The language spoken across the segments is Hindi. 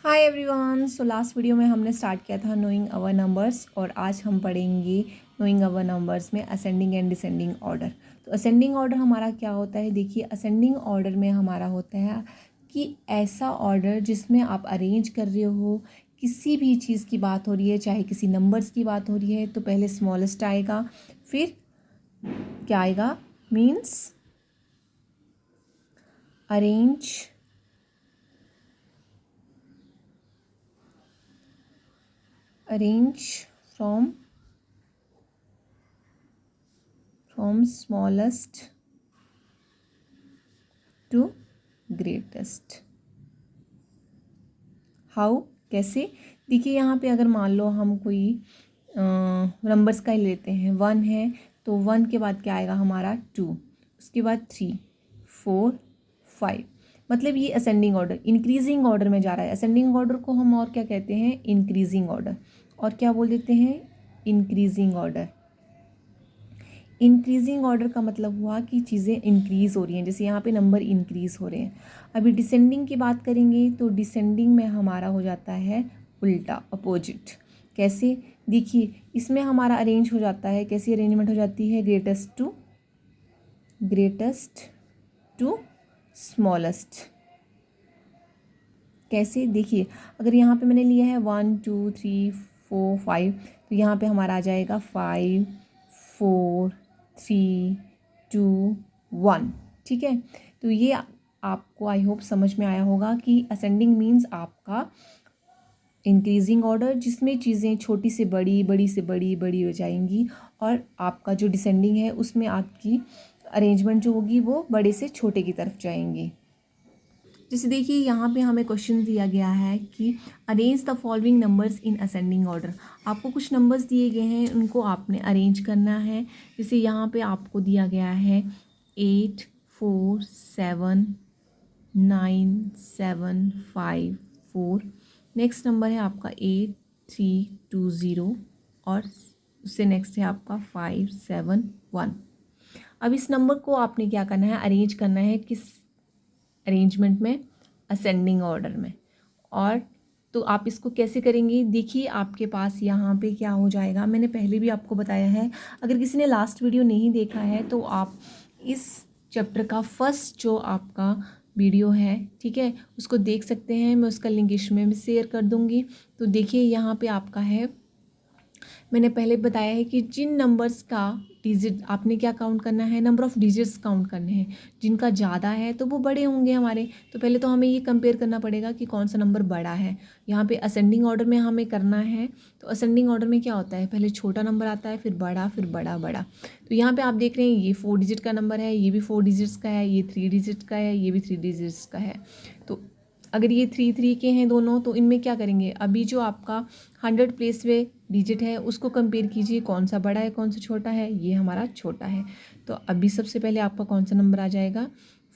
Hi everyone. So last video में हमने स्टार्ट किया था नोइंग अवर नंबर्स और आज हम पढ़ेंगे नोइंग अवर नंबर्स में असेंडिंग एंड डिसेंडिंग ऑर्डर। तो असेंडिंग ऑर्डर हमारा क्या होता है? देखिए, असेंडिंग ऑर्डर में हमारा होता है कि ऐसा ऑर्डर जिसमें आप अरेंज कर रहे हो, किसी भी चीज़ की बात हो रही है, चाहे किसी नंबर्स की बात हो रही है, तो पहले स्मॉलेस्ट आएगा, फिर क्या आएगा? Means arrange from smallest to greatest। How, कैसे? देखिए, यहाँ पे अगर मान लो हम कोई नंबर्स का ही लेते हैं, 1 है तो 1 के बाद क्या आएगा हमारा? 2, उसके बाद 3, 4, 5। मतलब ये असेंडिंग ऑर्डर, इंक्रीजिंग ऑर्डर में जा रहा है। असेंडिंग ऑर्डर को हम और क्या कहते हैं? Increasing order. और क्या बोल देते हैं? Increasing order. इंक्रीजिंग ऑर्डर का मतलब हुआ कि चीज़ें इंक्रीज़ हो रही हैं, जैसे यहाँ पे नंबर इंक्रीज़ हो रहे हैं। अभी डिसेंडिंग की बात करेंगे तो डिसेंडिंग में हमारा हो जाता है उल्टा, अपोजिट। कैसे? देखिए, इसमें हमारा अरेंज हो जाता है, कैसी अरेंजमेंट हो जाती है? Greatest to smallest. कैसे? देखिए, अगर यहाँ पे मैंने लिया है 1 2 3 4 5, तो यहाँ पे हमारा आ जाएगा 5 4 3 2 1। ठीक है, तो ये आपको आई होप समझ में आया होगा कि असेंडिंग मीन्स आपका इंक्रीजिंग ऑर्डर, जिसमें चीज़ें छोटी से बड़ी, बड़ी से बड़ी, बड़ी हो जाएंगी, और आपका जो डिसेंडिंग है उसमें आपकी अरेंजमेंट जो होगी वो बड़े से छोटे की तरफ जाएंगी। जैसे देखिए, यहाँ पे हमें क्वेश्चन दिया गया है कि arrange the following numbers in ascending order. आपको कुछ नंबर्स दिए गए हैं, उनको आपने अरेंज करना है। जैसे यहाँ पे आपको दिया गया है 8 4 7 9 7 5 4। नेक्स्ट नंबर है आपका 8 3 2 0, और उससे नेक्स्ट है आपका 5 7 1। अब इस नंबर को आपने क्या करना है? अरेंज करना है। किस अरेंजमेंट में? असेंडिंग ऑर्डर में। और तो आप इसको कैसे करेंगे? देखिए, आपके पास यहाँ पे क्या हो जाएगा, मैंने पहले भी आपको बताया है। अगर किसी ने लास्ट वीडियो नहीं देखा है तो आप इस चैप्टर का फर्स्ट जो आपका वीडियो है, ठीक है, उसको देख सकते हैं। मैं उसका लिंक इसमें भी शेयर कर दूँगी। तो देखिए, यहाँ पे आपका है, मैंने पहले बताया है कि जिन नंबर्स का डिजिट आपने क्या काउंट करना है? नंबर ऑफ़ डिजिट्स काउंट करने हैं। जिनका ज़्यादा है तो वो बड़े होंगे हमारे। तो पहले तो हमें ये कंपेयर करना पड़ेगा कि कौन सा नंबर बड़ा है। यहाँ पे असेंडिंग ऑर्डर में हमें करना है। तो असेंडिंग ऑर्डर में क्या होता है? पहले छोटा नंबर आता है, फिर बड़ा, फिर बड़ा, बड़ा। तो यहाँ पर आप देख रहे हैं, ये 4 डिजिट का नंबर है, ये भी 4 डिजिट्स का है, ये 3 डिजिट का है, ये भी 3 डिजिट्स का है। तो अगर ये 3 3 के हैं दोनों, तो इनमें क्या करेंगे? अभी जो आपका 100 प्लेस वे डिजिट है उसको कंपेयर कीजिए, कौन सा बड़ा है, कौन सा छोटा है। ये हमारा छोटा है। तो अभी सबसे पहले आपका कौन सा नंबर आ जाएगा?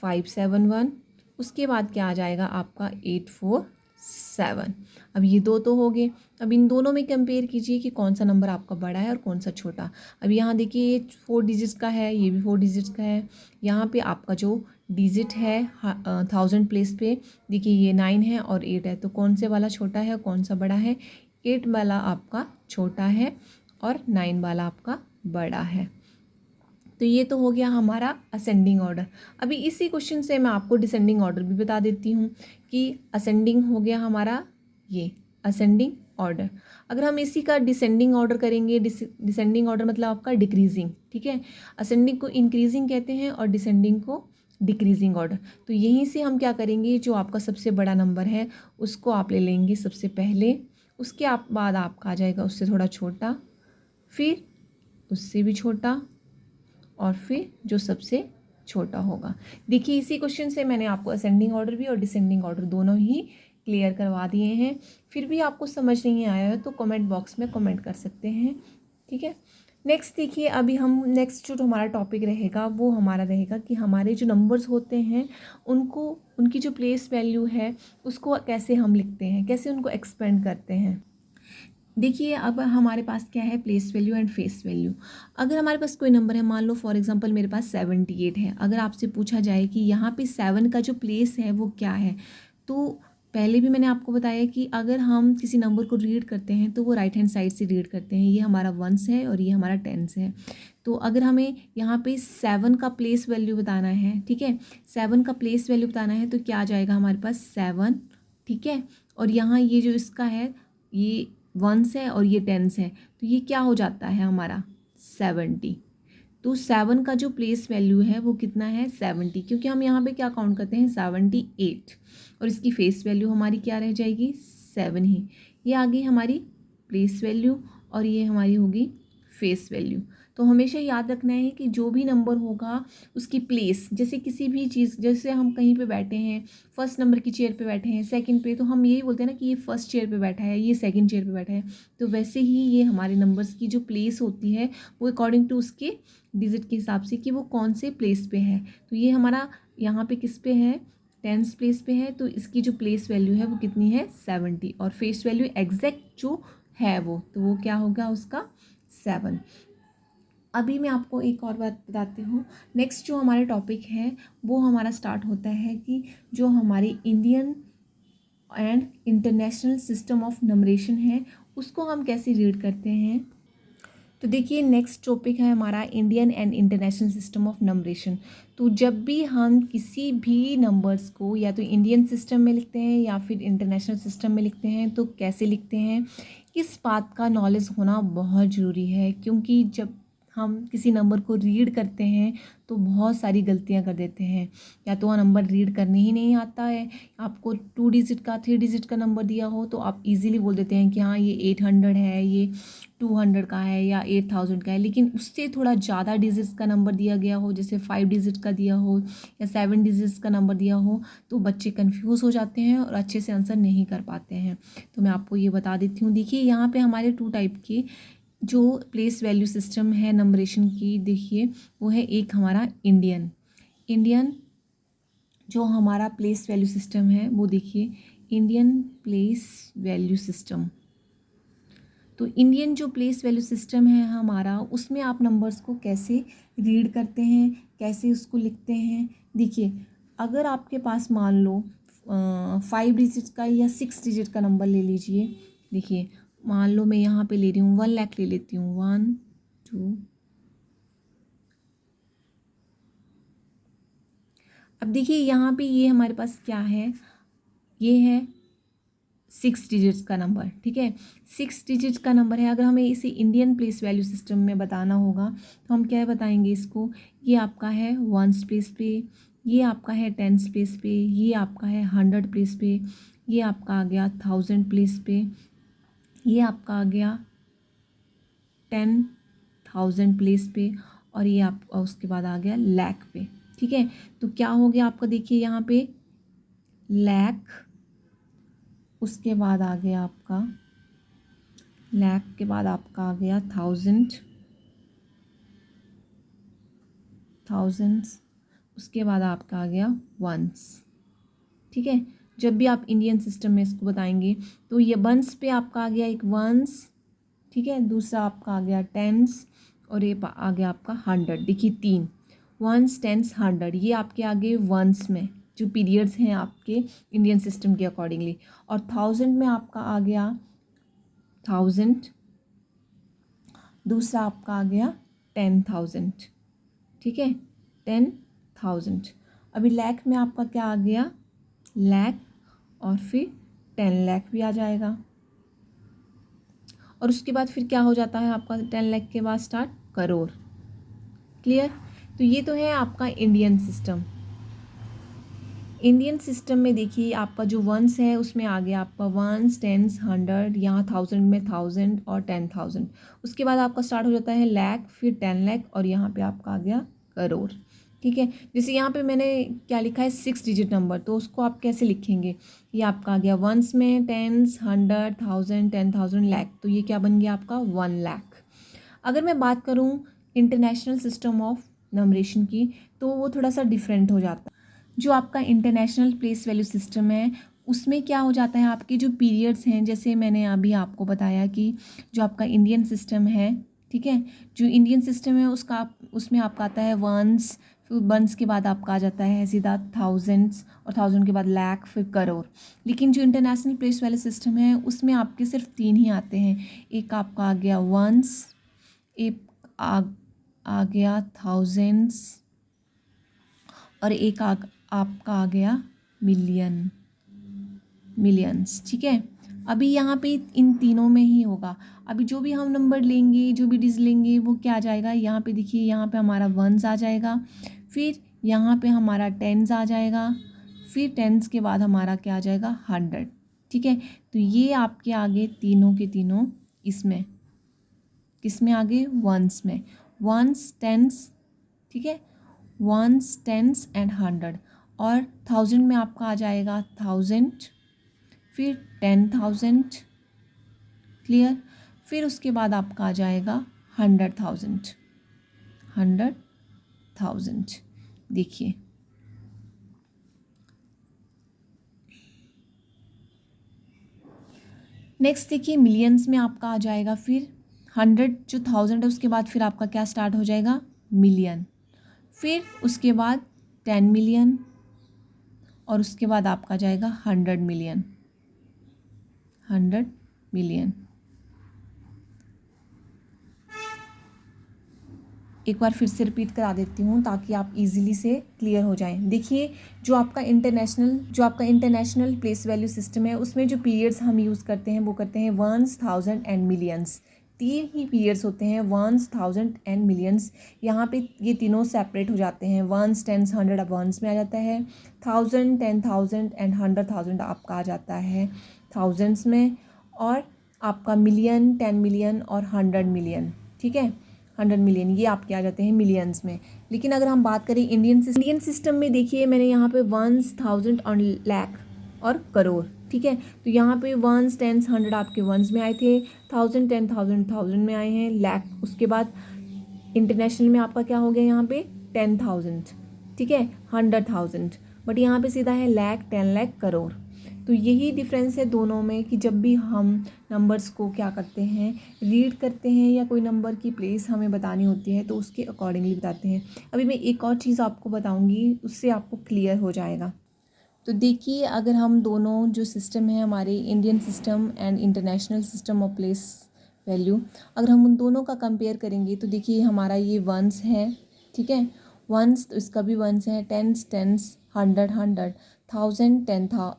571। उसके बाद क्या आ जाएगा आपका? 847। अब ये दो तो हो गए। अब इन दोनों में कंपेयर कीजिए कि कौन सा नंबर आपका बड़ा है और कौन सा छोटा। अब यहाँ देखिए, ये 4 डिजिट्स का है, ये भी 4 डिजिट्स का है। यहाँ पे आपका जो डिजिट है 1000 प्लेस पे, देखिए ये 9 है और 8 है। तो कौन से वाला छोटा है, कौन सा बड़ा है? 8 वाला आपका छोटा है और 9 वाला आपका बड़ा है। तो ये तो हो गया हमारा असेंडिंग ऑर्डर। अभी इसी क्वेश्चन से मैं आपको डिसेंडिंग ऑर्डर भी बता देती हूँ कि असेंडिंग हो गया हमारा ये असेंडिंग ऑर्डर। अगर हम इसी का डिसेंडिंग ऑर्डर करेंगे, डिसेंडिंग ऑर्डर मतलब आपका डिक्रीजिंग, ठीक है। असेंडिंग को इंक्रीजिंग कहते हैं और डिसेंडिंग को डिक्रीजिंग ऑर्डर। तो यहीं से हम क्या करेंगे, जो आपका सबसे बड़ा नंबर है उसको आप ले लेंगे सबसे पहले, उसके बाद आपका आ जाएगा उससे थोड़ा छोटा, फिर उससे भी छोटा, और फिर जो सबसे छोटा होगा। देखिए, इसी क्वेश्चन से मैंने आपको असेंडिंग ऑर्डर भी और डिसेंडिंग ऑर्डर दोनों ही क्लियर करवा दिए हैं। फिर भी आपको समझ नहीं आया है तो कमेंट बॉक्स में कमेंट कर सकते हैं, ठीक है। नेक्स्ट देखिए, अभी हम नेक्स्ट जो हमारा टॉपिक रहेगा वो हमारा रहेगा कि हमारे जो नंबर्स होते हैं उनको, उनकी जो प्लेस वैल्यू है उसको कैसे हम लिखते हैं, कैसे उनको एक्सपेंड करते हैं। देखिए, अब हमारे पास क्या है? Place value and face value. अगर हमारे पास कोई नंबर है, मान लो फॉर एग्जांपल मेरे पास 78 है, अगर आपसे पूछा जाए कि यहाँ पे 7 का जो प्लेस है वो क्या है, तो पहले भी मैंने आपको बताया कि अगर हम किसी नंबर को रीड करते हैं तो वो राइट हैंड साइड से रीड करते हैं। ये हमारा वंस है और ये हमारा टेंस है। तो अगर हमें यहाँ पे 7 का प्लेस वैल्यू बताना है, ठीक है, 7 का प्लेस वैल्यू बताना है तो क्या आ जाएगा हमारे पास 7, ठीक है। और यहाँ ये जो इसका है ये वंस है और ये टेंस है, तो ये क्या हो जाता है हमारा 70। तो 7 का जो प्लेस वैल्यू है वो कितना है 70, क्योंकि हम यहाँ पे क्या काउंट करते हैं 78, और इसकी फेस वैल्यू हमारी क्या रह जाएगी 7 ही। ये आ गई हमारी प्लेस वैल्यू और ये हमारी होगी फेस वैल्यू। तो हमेशा याद रखना है कि जो भी नंबर होगा उसकी प्लेस, जैसे किसी भी चीज़, जैसे हम कहीं पे बैठे हैं, फर्स्ट नंबर की चेयर पे बैठे हैं, सेकंड पे, तो हम यही बोलते हैं ना कि ये फर्स्ट चेयर पे बैठा है, ये सेकंड चेयर पे बैठा है। तो वैसे ही ये हमारे नंबर्स की जो प्लेस होती है वो अकॉर्डिंग टू उसके डिजिट के हिसाब से कि वो कौन से प्लेस पे है। तो ये हमारा यहाँ पे किस पे है, टेंस प्लेस पे है, तो इसकी जो प्लेस वैल्यू है वो कितनी है 70, और फेस वैल्यू एग्जैक्ट जो है वो क्या होगा उसका 7। अभी मैं आपको एक और बात बताती हूँ। नेक्स्ट जो हमारा टॉपिक है वो हमारा स्टार्ट होता है कि जो हमारी Indian and international system of numeration है उसको हम कैसे रीड करते हैं। तो देखिए नेक्स्ट टॉपिक है हमारा Indian and international system of numeration. तो जब भी हम किसी भी नंबर्स को या तो इंडियन सिस्टम में लिखते हैं या फिर इंटरनेशनल सिस्टम में लिखते हैं तो कैसे लिखते हैं, इस बात का नॉलेज होना बहुत ज़रूरी है, क्योंकि जब हम किसी नंबर को रीड करते हैं तो बहुत सारी गलतियां कर देते हैं। या तो वह नंबर रीड करने ही नहीं आता है, आपको 2 डिजिट का 3 डिजिट का नंबर दिया हो तो आप इजीली बोल देते हैं कि हाँ ये 800 है, ये 200 का है या 8000 का है। लेकिन उससे थोड़ा ज़्यादा डिजिट्स का नंबर दिया गया हो, जैसे 5 डिजिट का दिया हो या 7 डिजिट्स का नंबर दिया हो, तो बच्चे कंफ्यूज हो जाते हैं और अच्छे से आंसर नहीं कर पाते हैं। तो मैं आपको ये बता देती हूँ। देखिए यहाँ पे हमारे 2 टाइप के जो प्लेस वैल्यू सिस्टम है नंबरेशन की, देखिए वो है एक हमारा इंडियन जो हमारा प्लेस वैल्यू सिस्टम है वो देखिए इंडियन प्लेस वैल्यू सिस्टम। तो इंडियन जो प्लेस वैल्यू सिस्टम है हमारा, उसमें आप नंबर्स को कैसे रीड करते हैं, कैसे उसको लिखते हैं। देखिए अगर आपके पास मान लो 5 डिजिट का या 6 डिजिट का नंबर ले लीजिए। देखिए मान लो मैं यहाँ पे ले रही हूँ 1 लाख ले लेती हूँ, 1 2। अब देखिए यहाँ पे ये हमारे पास क्या है, ये है 6 डिजिट्स का नंबर, ठीक है, 6 डिजिट का नंबर है। अगर हमें इसे इंडियन प्लेस वैल्यू सिस्टम में बताना होगा तो हम क्या बताएंगे इसको, ये आपका है 1s प्लेस पे, ये आपका है 10s प्लेस पे, ये आपका है 100 प्लेस पे, ये आपका आ गया 1000 प्लेस पे, ये आपका आ गया 10,000 प्लेस पे, और ये आपका उसके बाद आ गया लाख पे, ठीक है। तो क्या हो गया आपका, देखिए यहाँ पे लाख, उसके बाद आ गया आपका लाख के बाद आपका आ गया थाउजेंड्स, उसके बाद आपका आ गया वंस, ठीक है। जब भी आप इंडियन सिस्टम में इसको बताएंगे तो ये वंस पे आपका आ गया एक वंस, ठीक है, दूसरा आपका आ गया टेंस, और ये आ गया आपका 100। देखिए 3 वंस टेंस 100 ये आपके आगे वंस में जो पीरियड्स हैं आपके इंडियन सिस्टम के अकॉर्डिंगली, और 1000 में आपका आ गया 1000, दूसरा आपका आ गया 10,000, ठीक है, 10,000। अभी लाख में आपका क्या आ गया लाख, और फिर 10 लाख भी आ जाएगा, और उसके बाद फिर क्या हो जाता है आपका 10 लाख के बाद स्टार्ट करोड़। क्लियर। तो ये तो है आपका इंडियन सिस्टम। इंडियन सिस्टम में देखिए आपका जो वंस है उसमें आ गया आपका वंस टेंस 100, यहाँ 1000 में 1000 और 10,000। उसके बाद आपका स्टार्ट हो जाता है लाख, फिर 10 लाख, और यहाँ पे आपका आ गया करोड़, ठीक है। जैसे यहाँ पे मैंने क्या लिखा है 6 डिजिट नंबर, तो उसको आप कैसे लिखेंगे, ये आपका आ गया वंस में टेंस 100 1000 10,000 लाख, तो ये क्या बन गया आपका 1 लाख। अगर मैं बात करूँ इंटरनेशनल सिस्टम ऑफ नंबरेशन की तो वो थोड़ा सा डिफरेंट हो जाता है। जो आपका इंटरनेशनल प्लेस वैल्यू सिस्टम है उसमें क्या हो जाता है, आपके जो पीरियड्स हैं, जैसे मैंने अभी आपको बताया कि जो आपका इंडियन सिस्टम है, ठीक है, जो इंडियन सिस्टम है उसमें आपका आता है वंस, तो वंस के बाद आपका आ जाता है सीधा थाउजेंड्स, और थाउजेंड के बाद लाख, फिर करोड़। लेकिन जो इंटरनेशनल प्लेस वैल्यू सिस्टम है उसमें आपके सिर्फ 3 ही आते हैं। एक आपका आ गया वंस, एक आ गया थाउजेंड्स, और एक आपका आ गया मिलियंस। ठीक है, अभी यहाँ पे इन तीनों में ही होगा। अभी जो भी हम नंबर लेंगे, जो भी डिजिट लेंगे, वो क्या आ जाएगा, यहाँ पे देखिए, यहाँ पे हमारा वंस आ जाएगा, फिर यहाँ पे हमारा टेंस आ जाएगा, फिर टेंस के बाद हमारा क्या आ जाएगा, 100। ठीक है, तो ये आपके आगे तीनों के तीनों इसमें किसमें आगे, वंस में, वंस, टेंस। ठीक है, वंस, टेंस एंड 100। और थाउजेंड में आपका आ जाएगा 1000, फिर 10,000, क्लियर। फिर उसके बाद आपका आ जाएगा 100,000। देखिए, नेक्स्ट देखिए, मिलियंस में आपका आ जाएगा फिर 100, जो 1000 है उसके बाद फिर आपका क्या स्टार्ट हो जाएगा, मिलियन। फिर उसके बाद 10 मिलियन, और उसके बाद आपका जाएगा 100 मिलियन। एक बार फिर से रिपीट करा देती हूँ ताकि आप इजीली से क्लियर हो जाएं। देखिए, जो आपका इंटरनेशनल प्लेस वैल्यू सिस्टम है उसमें जो पीरियड्स हम यूज़ करते हैं वो करते हैं वंस, थाउजेंड एंड मिलियंस। 3 ही पीरियड्स होते हैं, वंस, थाउजेंड एंड मिलियंस। यहाँ पे ये तीनों सेपरेट हो जाते हैं, वंस, टेंस, 100 अब वंस में आ जाता है, 1000, 10,000 एंड 100,000 आपका आ जाता है थाउजेंड्स में, और आपका मिलियन, 10 मिलियन और 100 मिलियन। ठीक है, 100 मिलियन ये आपके आ जाते हैं मिलियंस में। लेकिन अगर हम बात करें इंडियन सिस्टम में, देखिए मैंने यहाँ पे वंस, थाउजेंड और लाख और करोड़। ठीक है, तो यहाँ पे वंस, टेंस, 100 आपके वंस में आए थे, 1000, 10,000 थाउजेंड में आए हैं, लाख उसके बाद इंटरनेशनल में आपका क्या हो गया, यहाँ पे 10,000। ठीक है, 100,000, बट यहाँ पे सीधा है लाख, 10 लाख, करोड़। तो यही डिफरेंस है दोनों में कि जब भी हम नंबर्स को क्या करते हैं, रीड करते हैं, या कोई नंबर की प्लेस हमें बतानी होती है तो उसके अकॉर्डिंगली बताते हैं। अभी मैं एक और चीज़ आपको बताऊंगी, उससे आपको क्लियर हो जाएगा। तो देखिए, अगर हम दोनों जो सिस्टम है हमारे, Indian system and international system of place value, अगर हम उन दोनों का कंपेयर करेंगे तो देखिए हमारा ये वंस है। ठीक है, वंस, तो इसका भी वंस है, टेंस, 100, 1000,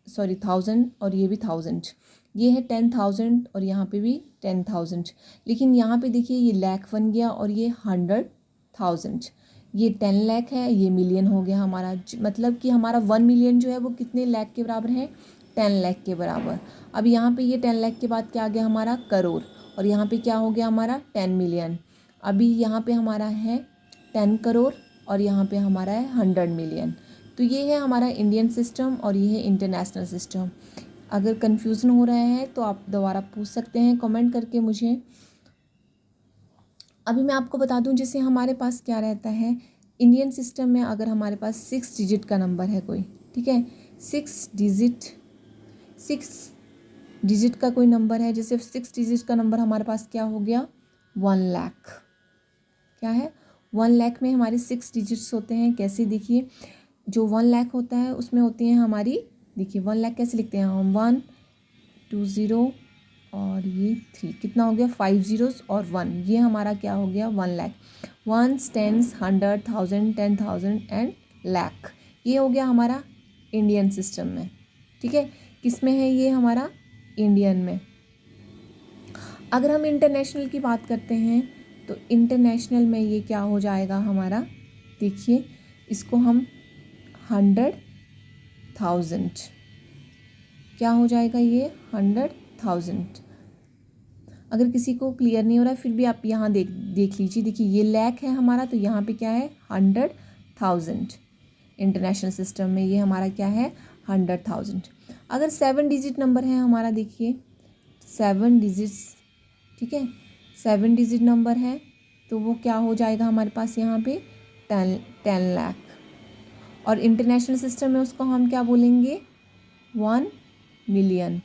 1000 और ये भी 1000, ये है 10,000 और यहाँ पे भी 10,000। लेकिन यहाँ पे देखिए ये लाख बन गया और ये 100,000, ये 10 लाख है, ये मिलियन हो गया हमारा। मतलब कि हमारा 1 मिलियन जो है वो कितने लाख के बराबर है, 10 लाख के बराबर। अब यहाँ पे ये 10 लाख के बाद क्या आ गया हमारा, करोड़, और यहाँ पे क्या हो गया हमारा, 10 मिलियन। अभी यहाँ पे हमारा है 10 करोड़ और यहाँ पे हमारा है 100 मिलियन। तो ये है हमारा इंडियन सिस्टम और ये है इंटरनेशनल सिस्टम। अगर कन्फ्यूज़न हो रहा है तो आप दोबारा पूछ सकते हैं कमेंट करके मुझे। अभी मैं आपको बता दूं, जैसे हमारे पास क्या रहता है इंडियन सिस्टम में, अगर हमारे पास 6 डिजिट का नंबर है कोई, ठीक है, 6 डिजिट का कोई नंबर है, जैसे 6 डिजिट का नंबर हमारे पास क्या हो गया, 1 लाख। क्या है, 1 लाख में हमारे 6 डिजिट्स होते हैं। कैसे, देखिए, जो 1 लाख होता है उसमें होती हैं हमारी, देखिए 1 लाख कैसे लिखते हैं हम, 1 2 0 और ये 3, कितना हो गया, 5 zeros और 1, ये हमारा क्या हो गया, 1 lakh. Ones, tens, 100, 1000, 10,000 and lakh, ये हो गया हमारा इंडियन सिस्टम में। ठीक है, किस में है ये हमारा, इंडियन में। अगर हम इंटरनेशनल की बात करते हैं तो इंटरनेशनल में ये क्या हो जाएगा हमारा, देखिए इसको हम 100,000, क्या हो जाएगा ये 100,000। अगर किसी को क्लियर नहीं हो रहा है फिर भी आप यहाँ देख लीजिए, देखिए ये लाख है हमारा, तो यहाँ पे क्या है 100,000। इंटरनेशनल सिस्टम में ये हमारा क्या है 100,000। अगर 7 डिजिट नंबर है हमारा, देखिए 7 डिजिट्स, ठीक है, 7 डिजिट नंबर है तो वो क्या हो जाएगा हमारे पास यहाँ पे 10 लाख। और इंटरनेशनल सिस्टम में उसको हम क्या बोलेंगे, 1 मिलियन।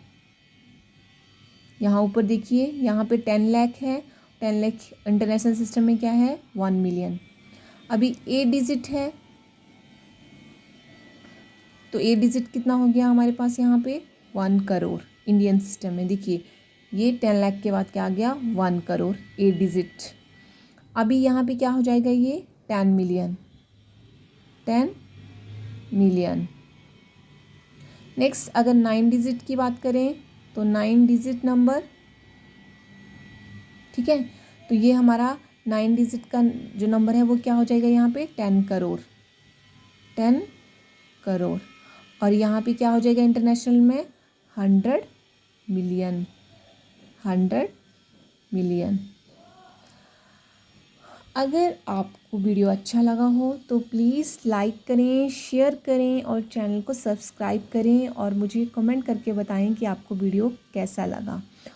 यहाँ ऊपर देखिए यहाँ पे 10 लाख है, 10 लाख इंटरनेशनल सिस्टम में क्या है, 1 मिलियन। अभी 8 डिजिट है, तो 8 डिजिट कितना हो गया हमारे पास यहाँ पे 1 करोड़। इंडियन सिस्टम में देखिए ये 10 लाख के बाद क्या आ गया 1 करोड़ 8 डिजिट। अभी यहाँ पे क्या हो जाएगा ये 10 मिलियन, 10 मिलियन। नेक्स्ट अगर 9 डिजिट की बात करें तो 9 डिजिट नंबर, ठीक है, तो ये हमारा 9 डिजिट का जो नंबर है वो क्या हो जाएगा यहाँ पे 10 करोड़, 10 करोड़। और यहाँ पे क्या हो जाएगा इंटरनेशनल में 100 मिलियन, 100 मिलियन। अगर आपको वीडियो अच्छा लगा हो तो प्लीज़ लाइक करें, शेयर करें और चैनल को सब्सक्राइब करें और मुझे कमेंट करके बताएं कि आपको वीडियो कैसा लगा।